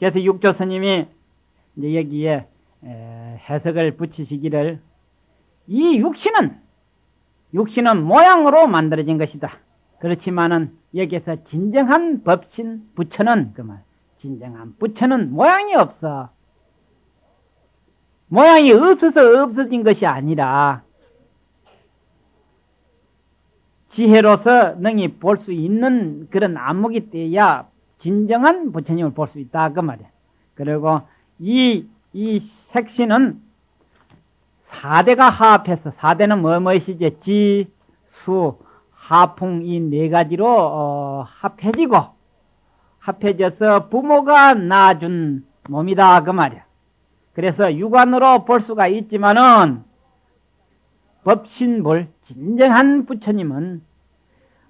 그래서 육조 스님이 이제 여기에 해석을 붙이시기를, 이 육신은 모양으로 만들어진 것이다. 그렇지만은 여기에서 진정한 법신 부처는, 그 말, 진정한 부처는 모양이 없어. 모양이 없어서 없어진 것이 아니라 지혜로서 능히 볼 수 있는 그런 안목이 되어야 진정한 부처님을 볼 수 있다, 그 말이야. 그리고 이 색신은 4대가 화합해서, 4대는 무엇이지? 지, 수, 하풍, 이 네 가지로 합해져서 부모가 낳아준 몸이다, 그 말이야. 그래서 육안으로 볼 수가 있지만은 법신불 진정한 부처님은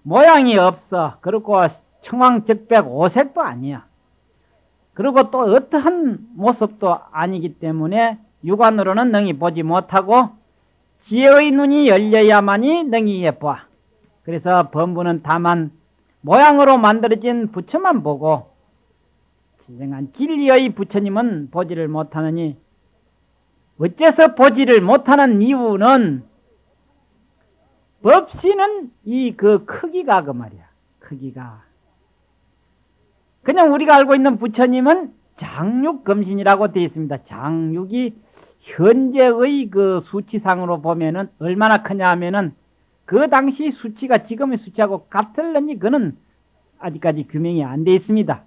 모양이 없어. 그리고 청황적백 오색도 아니야. 그리고 또 어떠한 모습도 아니기 때문에 육안으로는 능히 보지 못하고 지혜의 눈이 열려야만이 능히 봐. 그래서 범부는 다만 모양으로 만들어진 부처만 보고 진정한 진리의 부처님은 보지를 못하느니, 어째서 보지를 못하는 이유는 법신은 이 그 크기가, 그 말이야. 크기가 그냥 우리가 알고 있는 부처님은 장육검신이라고 되어 있습니다. 장육이 현재의 그 수치상으로 보면은 얼마나 크냐 하면은 그 당시 수치가 지금의 수치하고 같을는지 그는 아직까지 규명이 안 되어 있습니다.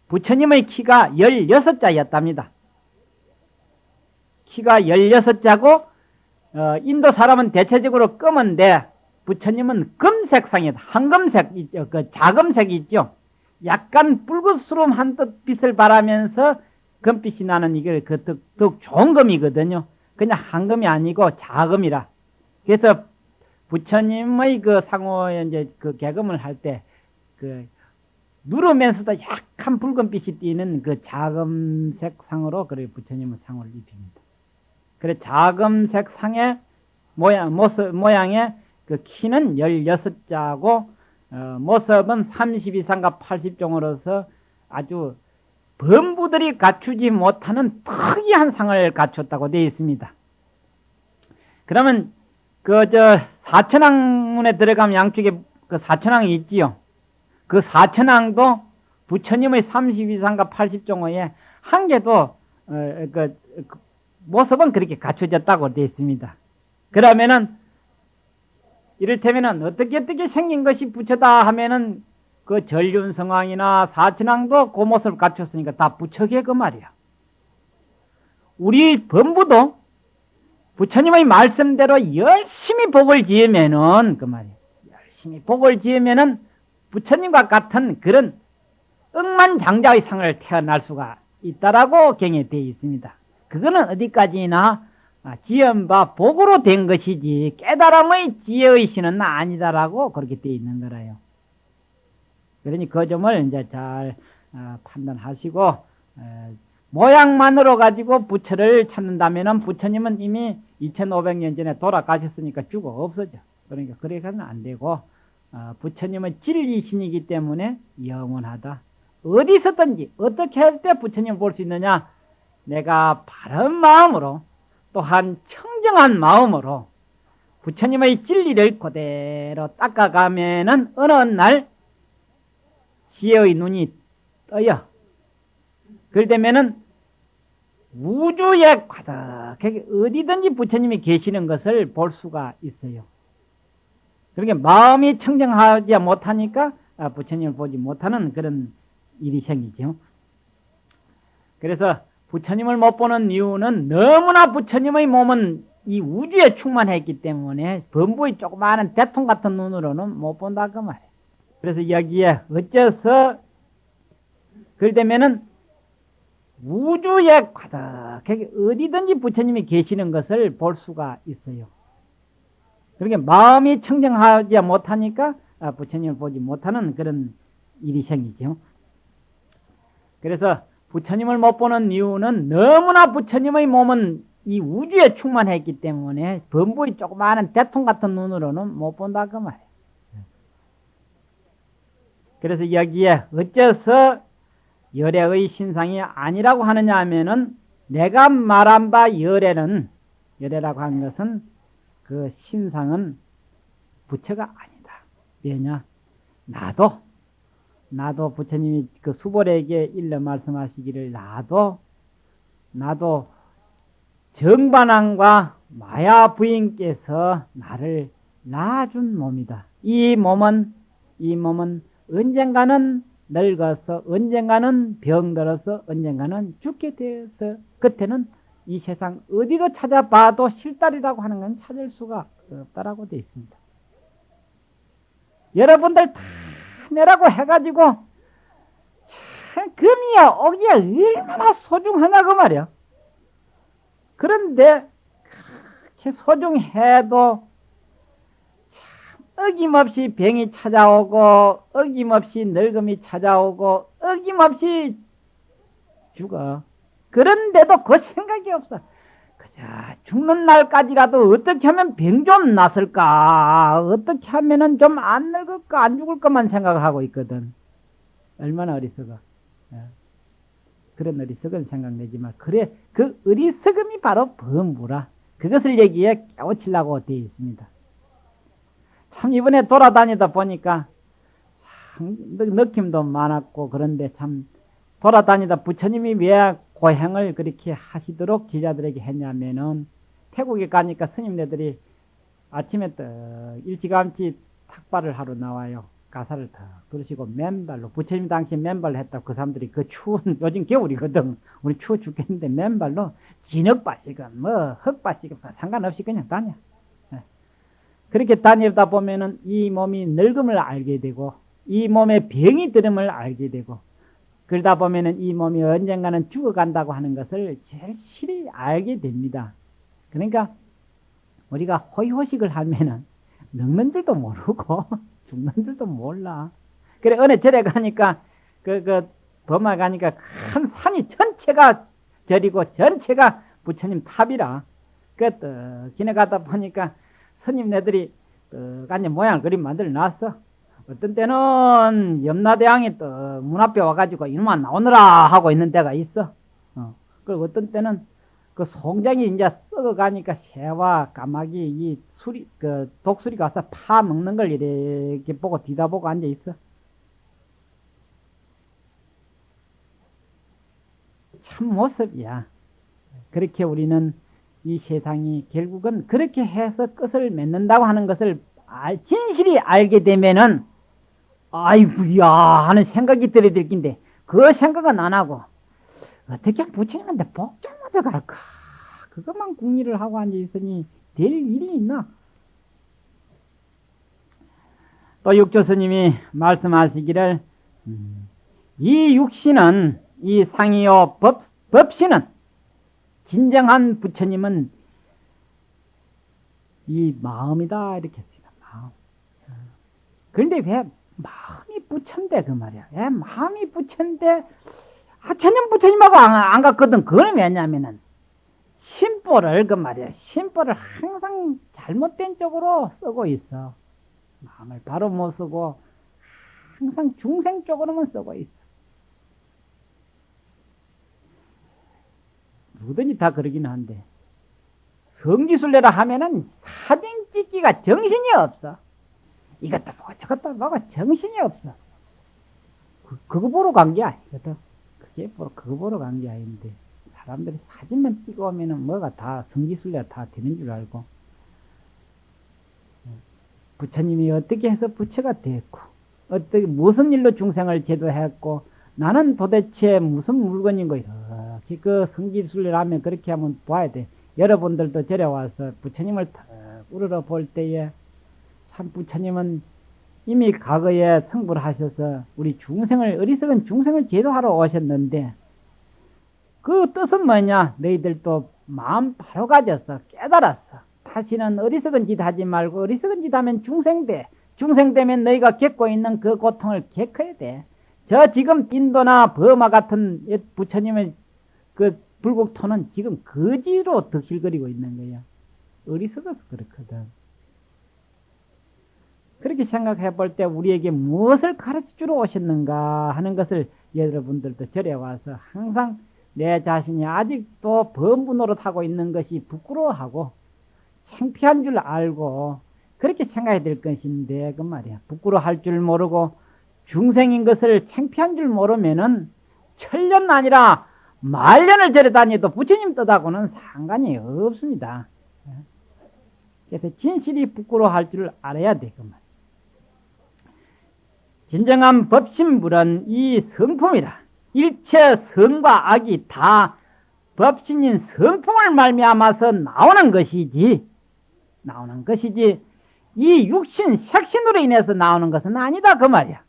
부처님의 키가 16자였답니다. 키가 16자고 인도 사람은 대체적으로 검은데 부처님은 금색상이다. 황금색 있죠. 그 자금색이 있죠. 약간 붉은스러움 한듯 빛을 발하면서 금빛이 나는 이게 더욱 좋은 금이거든요. 그냥 황금이 아니고 자금이라. 그래서 부처님의 그 상호에 이제 그 개금을 할 때 그 누르면서도 약간 붉은빛이 띄는 그 자금색 상으로 그래 부처님은 상을 입힙니다. 그래 자금색 상의 모양의 그 키는 16자고 모습은 32상과 80종으로서 아주 범부들이 갖추지 못하는 특이한 상을 갖췄다고 되어 있습니다. 그러면 사천왕문에 들어가면 양쪽에 그 사천왕이 있지요. 그 사천왕도 부처님의 32상과 80종의 한 개도 모습은 그렇게 갖춰졌다고 되어 있습니다. 그러면은 이를테면은 어떻게 생긴 것이 부처다 하면은 그 전륜성왕이나 사천왕도 그 모습을 갖췄으니까 다 부처계 그 말이야. 우리 범부도 부처님의 말씀대로 열심히 복을 지으면은 그 말이야. 열심히 복을 지으면은 부처님과 같은 그런 억만장자의 상을 태어날 수가 있다라고 경에 되어 있습니다. 그거는 어디까지나 지연바 복으로 된 것이지 깨달음의 지혜의 신은 아니다라고 그렇게 되어 있는 거라요. 그러니 그 점을 이제 잘 판단하시고, 모양만으로 가지고 부처를 찾는다면은 부처님은 이미 2500년 전에 돌아가셨으니까 죽어 없어져. 그러니까 그래서는 안 되고, 부처님은 진리신이기 때문에 영원하다. 어디서든지 어떻게 할 때 부처님을 볼 수 있느냐? 내가 바른 마음으로 또한 청정한 마음으로 부처님의 진리를 그대로 닦아가면은 어느 날 지혜의 눈이 떠요. 그러면은 우주에 가득하게 어디든지 부처님이 계시는 것을 볼 수가 있어요. 그러니까 마음이 청정하지 못하니까 부처님을 보지 못하는 그런 일이 생기죠. 그래서 부처님을 못 보는 이유는 너무나 부처님의 몸은 이 우주에 충만했기 때문에 범부의 조그마한 대통 같은 눈으로는 못 본다 그 말이에요. 그래서 여기에 어째서 그러면은 우주에 가득하게 어디든지 부처님이 계시는 것을 볼 수가 있어요. 그러니까 마음이 청정하지 못하니까 부처님을 보지 못하는 그런 일이 생기죠. 그래서 부처님을 못 보는 이유는 너무나 부처님의 몸은 이 우주에 충만했기 때문에 범부의 조그마한 대통 같은 눈으로는 못 본다 그 말이에요. 그래서 여기에 어째서 열애의 신상이 아니라고 하느냐 하면은 내가 말한 바 열애라고 하는 것은 그 신상은 부처가 아니다. 왜냐? 나도 부처님이 그 수벌에게 일러 말씀하시기를 나도 정반왕과 마야 부인께서 나를 낳아준 몸이다. 이 몸은 언젠가는 늙어서 언젠가는 병들어서 언젠가는 죽게 되어서 그때는 이 세상 어디도 찾아봐도 실달이라고 하는 건 찾을 수가 없다라고 되어 있습니다. 여러분들 다 내라고 해가지고 참 금이야 옥이야 얼마나 소중하냐고 말이야. 그런데 그렇게 소중해도 참 어김없이 병이 찾아오고 어김없이 늙음이 찾아오고 어김없이 죽어. 그런데도 그 생각이 없어. 그저 죽는 날까지라도 어떻게 하면 병 좀 났을까, 어떻게 하면은 좀 안 늙을까, 안 죽을 것만 생각하고 있거든. 얼마나 어리석어. 그런 어리석은 생각내지만 그래, 그 어리석음이 바로 범무라. 그것을 여기에 깨우치려고 되어 있습니다. 참 이번에 돌아다니다 보니까 참 느낌도 많았고, 그런데 참 돌아다니다 부처님이 왜 고행을 그렇게 하시도록 제자들에게 했냐면은, 태국에 가니까 스님네들이 아침에 일찌감치 탁발을 하러 나와요. 가사를 탁 들으시고 맨발로, 부처님 당시에 맨발로 했다고 그 사람들이 그 추운, 요즘 겨울이거든. 우리 추워 죽겠는데 맨발로 진흙밭이건 뭐 흙밭이건 상관없이 그냥 다녀. 그렇게 다니다 보면은 이 몸이 늙음을 알게 되고 이 몸에 병이 들음을 알게 되고, 그러다 보면은 이 몸이 언젠가는 죽어간다고 하는 것을 제일 실히 알게 됩니다. 그러니까 우리가 호의호식을 하면은 늙는 줄도 모르고 죽는 줄도 몰라. 그래 어느 절에 가니까 범마 가니까 큰 산이 전체가 절이고 전체가 부처님 탑이라. 지나가다 보니까 스님네들이 간지 모양을 그림 만들어 놨어. 어떤 때는 염라대왕이 또 문 앞에 와가지고 이놈아 나오느라 하고 있는 때가 있어. 그리고 어떤 때는 그 송장이 이제 썩어가니까 새와 까마귀 이 독수리가 와서 파 먹는 걸 이렇게 보고 뒤다보고 앉아 있어. 참 모습이야. 그렇게 우리는 이 세상이 결국은 그렇게 해서 끝을 맺는다고 하는 것을 진실이 알게 되면은 아이고야 하는 생각이 들어야 될 긴데, 그 생각은 안 하고 어떻게 부처님한테 복 좀 얻어갈까, 그것만 궁리를 하고 앉아있으니 될 일이 있나. 또 육조스님이 말씀하시기를 이 육신은 이 상이요 법신은, 진정한 부처님은 이 마음이다 이렇게 했습니다. 마음. 그런데 왜 마음이 부처인데 그 말이야. 왜 마음이 부처인데 전혀 부처님하고 안 갔거든. 그건 왜냐면은 심보를 그 말이야. 심보를 항상 잘못된 쪽으로 쓰고 있어. 마음을 바로 못 쓰고 항상 중생 쪽으로만 쓰고 있어. 누구든지 다 그러긴 한데 성지순례라 하면은 사진 찍기가 정신이 없어. 이것도 보고 저것도 보고 정신이 없어. 그거 보러 간 게 아니거든. 그거 보러 간 게 아닌데 사람들이 사진만 찍어 오면은 뭐가 다 성지순례가 다 되는 줄 알고, 부처님이 어떻게 해서 부처가 됐고 어떻게 무슨 일로 중생을 제도했고 나는 도대체 무슨 물건인고, 이렇게 그 성지순례를 하면 그렇게 하면 봐야 돼. 여러분들도 저래 와서 부처님을 탁 우러러 볼 때에 참 부처님은 이미 과거에 성불을 하셔서 우리 중생을, 어리석은 중생을 제도하러 오셨는데, 그 뜻은 뭐냐? 너희들도 마음 바로 가졌어. 깨달았어. 다시는 어리석은 짓 하지 말고, 어리석은 짓 하면 중생 돼. 중생 되면 너희가 겪고 있는 그 고통을 겪어야 돼. 저 지금 인도나 버마 같은 부처님의 그 불국토는 지금 거지로 득실거리고 있는 거야. 어리석어서 그렇거든. 그렇게 생각해 볼 때 우리에게 무엇을 가르쳐 주러 오셨는가 하는 것을 여러분들도 절에 와서 항상 내 자신이 아직도 범부 노릇하고 있는 것이 부끄러워하고 창피한 줄 알고 그렇게 생각이 될 것인데 그 말이야. 부끄러워할 줄 모르고 중생인 것을 창피한 줄 모르면은 천년 아니라 만년을 절에 다녀도 부처님 뜻하고는 상관이 없습니다. 그래서 진실이 부끄러워할 줄 알아야 돼. 그 말. 진정한 법신불은 이 성품이라. 일체 성과 악이 다 법신인 성품을 말미암아서 나오는 것이지. 이 육신, 색신으로 인해서 나오는 것은 아니다. 그 말이야.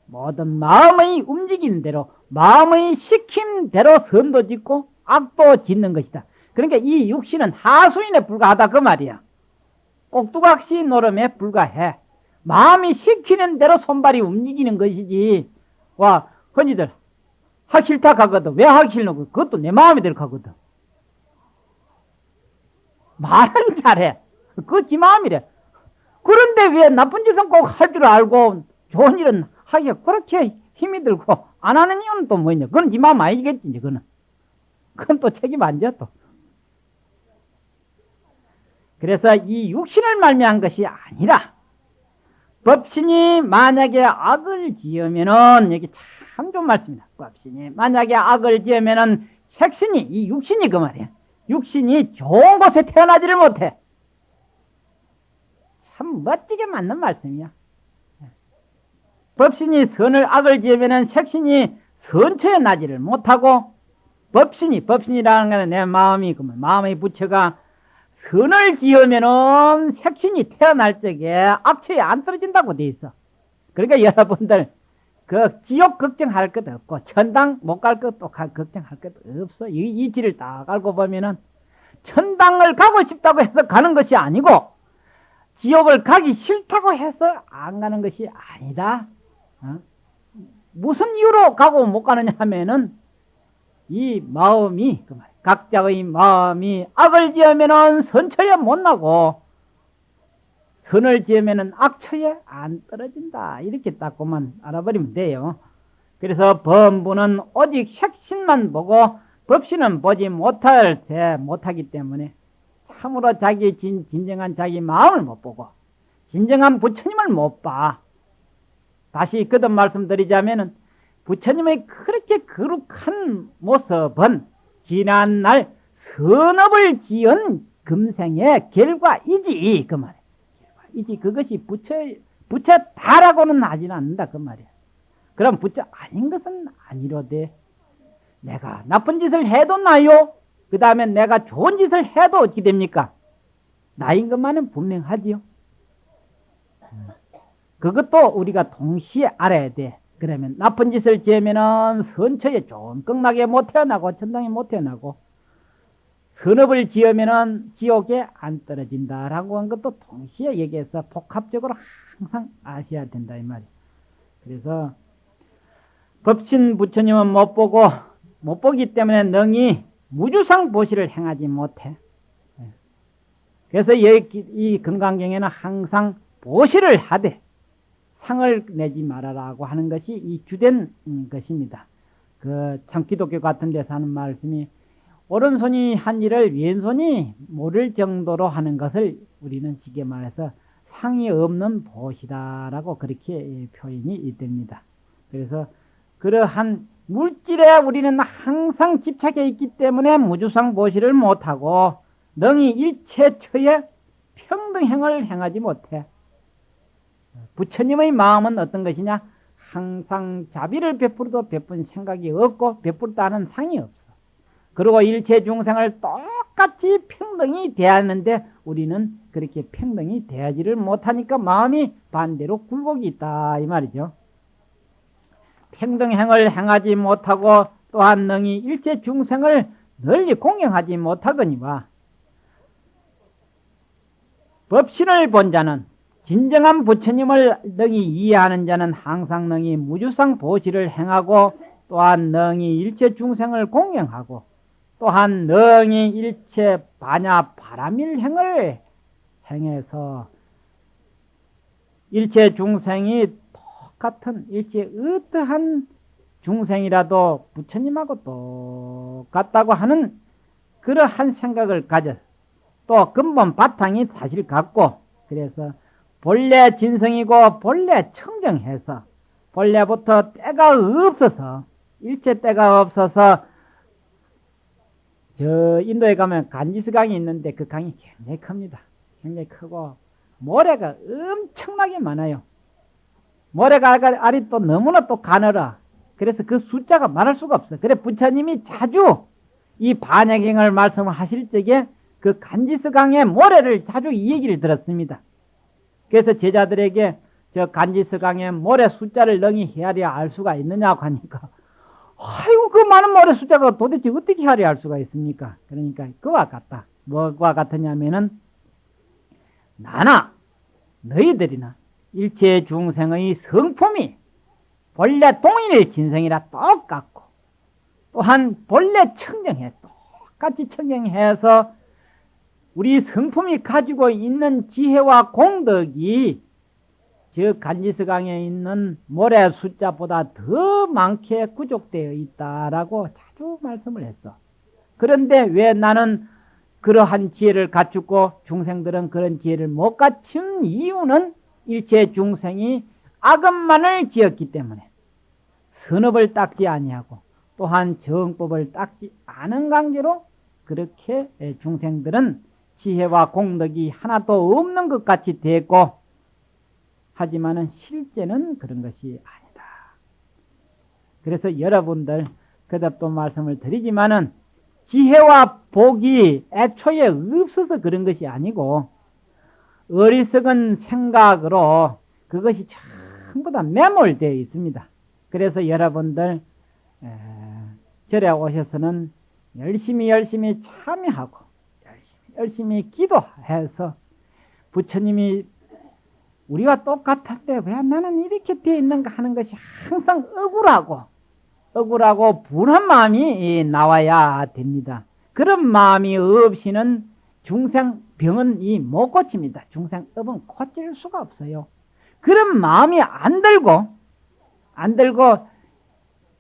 모든 마음의 움직이는 대로, 마음의 시킨 대로 선도 짓고 악도 짓는 것이다. 그러니까 이 육신은 하수인에 불과하다. 그 말이야. 꼭두각시 노름에 불과해. 마음이 시키는 대로 손발이 움직이는 것이지. 와, 흔히들 하기 싫다 하거든. 왜 하기 싫노? 그것도 내 마음이 하거든. 말은 잘해. 그거 지 마음이래. 그런데 왜 나쁜 짓은 꼭 할 줄 알고 좋은 일은 하기가 그렇게 힘이 들고 안 하는 이유는 또 뭐냐? 그건 지 마음 아니겠지. 그건 또 책임 안 져 또. 그래서 이 육신을 말미암은 것이 아니라 법신이 만약에 악을 지으면은, 여기 참 좋은 말씀입니다. 법신이 만약에 악을 지으면은 색신이, 이 육신이 그 말이야. 육신이 좋은 곳에 태어나지를 못해. 참 멋지게 맞는 말씀이야. 법신이 선을 악을 지으면은 색신이 선처에 나지를 못하고, 법신이라는 것은 내 마음이, 그 마음의 부처가 선을 지으면은 색신이 태어날 적에 악처에 안 떨어진다고 돼 있어. 그러니까 여러분들 그 지옥 걱정할 것도 없고 천당 못 갈 것도 걱정할 것도 없어. 이 길을 딱 알고 보면은 천당을 가고 싶다고 해서 가는 것이 아니고 지옥을 가기 싫다고 해서 안 가는 것이 아니다. 무슨 이유로 가고 못 가느냐 하면은 이 마음이, 그 말, 각자의 마음이 악을 지으면은 선처에 못 나고 선을 지으면은 악처에 안 떨어진다. 이렇게 딱그만 알아버리면 돼요. 그래서 범부는 오직 색신만 보고 법신은 보지 못하기 때문에 참으로 자기 진정한 자기 마음을 못 보고 진정한 부처님을 못 봐. 다시 거듭 말씀드리자면은 부처님의 그렇게 거룩한 모습은 지난날 선업을 지은 금생의 결과이지. 그 말이야. 결과이지. 그것이 부처다라고는 하지는 않는다. 그 말이야. 그럼 부처 아닌 것은 아니로되 내가 나쁜 짓을 해도 나요. 그 다음에 내가 좋은 짓을 해도 어떻게 됩니까? 나인 것만은 분명하지요. 그것도 우리가 동시에 알아야 돼. 그러면 나쁜 짓을 지으면은 선처에 쫀끔하게 못 태어나고 천당에 못 태어나고 선업을 지으면은 지옥에 안 떨어진다라고 한 것도 동시에 얘기해서 복합적으로 항상 아셔야 된다 이 말이에요. 그래서 법신 부처님은 못 보기 때문에 능히 무주상 보시를 행하지 못해. 그래서 이 금강경에는 항상 보시를 하되 상을 내지 말아라고 하는 것이 이 주된 것입니다. 참 기독교 같은 데서 하는 말씀이 오른손이 한 일을 왼손이 모를 정도로 하는 것을 우리는 쉽게 말해서 상이 없는 보시다라고 그렇게 표현이 됩니다. 그래서 그러한 물질에 우리는 항상 집착해 있기 때문에 무주상 보시를 못하고 능히 일체처에 평등행을 행하지 못해. 부처님의 마음은 어떤 것이냐? 항상 자비를 베풀어도 베푼 생각이 없고 베풀다는 상이 없어. 그리고 일체 중생을 똑같이 평등히 대하는데 우리는 그렇게 평등히 대하지를 못하니까 마음이 반대로 굴곡이 있다 이 말이죠. 평등행을 행하지 못하고 또한 능히 일체 중생을 널리 공경하지 못하거니와 법신을 본 자는 진정한 부처님을 능히 이해하는 자는 항상 능히 무주상 보시를 행하고 또한 능히 일체 중생을 공경하고 또한 능히 일체 반야 바람일행을 행해서 일체 중생이 똑같은 일체 어떠한 중생이라도 부처님하고 똑같다고 하는 그러한 생각을 가져 또 근본 바탕이 사실 같고 그래서 본래 진성이고 본래 청정해서 본래부터 때가 없어서 일체 때가 없어서 저 인도에 가면 간지스 강이 있는데 그 강이 굉장히 큽니다. 굉장히 크고 모래가 엄청나게 많아요. 모래가 알이 또 너무나 또 가늘어. 그래서 그 숫자가 말할 수가 없어. 그래 부처님이 자주 이 반야경을 말씀하실 적에 그 간지스 강의 모래를 자주 이 얘기를 들었습니다. 그래서 제자들에게 저 간지스 강의 모래 숫자를 능히 헤아려 알 수가 있느냐고 하니까 아이고 그 많은 모래 숫자가 도대체 어떻게 헤아려 알 수가 있습니까? 그러니까 그와 같다. 뭐와 같으냐면은 나나 너희들이나 일체 중생의 성품이 본래 동인의 진성이라 똑같고 또한 본래 청정해 똑같이 청정해서 우리 성품이 가지고 있는 지혜와 공덕이 저 간지스강에 있는 모래 숫자보다 더 많게 구족되어 있다라고 자주 말씀을 했어. 그런데 왜 나는 그러한 지혜를 갖추고 중생들은 그런 지혜를 못 갖춘 이유는 일체 중생이 악업만을 지었기 때문에 선업을 닦지 아니하고 또한 정법을 닦지 않은 관계로 그렇게 중생들은 지혜와 공덕이 하나도 없는 것 같이 되고 하지만은 실제는 그런 것이 아니다. 그래서 여러분들 그답도 말씀을 드리지만은 지혜와 복이 애초에 없어서 그런 것이 아니고 어리석은 생각으로 그것이 전부 다 매몰되어 있습니다. 그래서 여러분들 절에 오셔서는 열심히 참여하고 열심히 기도해서 부처님이 우리와 똑같은데 왜 나는 이렇게 되어 있는가 하는 것이 항상 억울하고 분한 마음이 나와야 됩니다. 그런 마음이 없이는 중생병은 못 고칩니다. 중생업은 고칠 수가 없어요. 그런 마음이 안 들고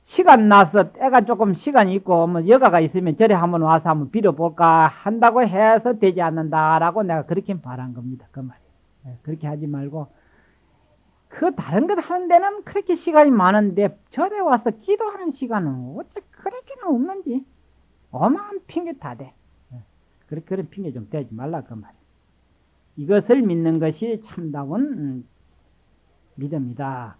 시간 나서 때가 조금 시간이 있고 뭐 여가가 있으면 절에 한번 와서 한번 빌어볼까 한다고 해서 되지 않는다라고 내가 그렇게 말한 겁니다. 그 말이에요. 그렇게 하지 말고 그 다른 것 하는 데는 그렇게 시간이 많은데 절에 와서 기도하는 시간은 어째 그렇게는 없는지 어마한 핑계 다 돼. 그런 핑계 좀 대지 말라 그 말이에요. 이것을 믿는 것이 참다운 믿음이다.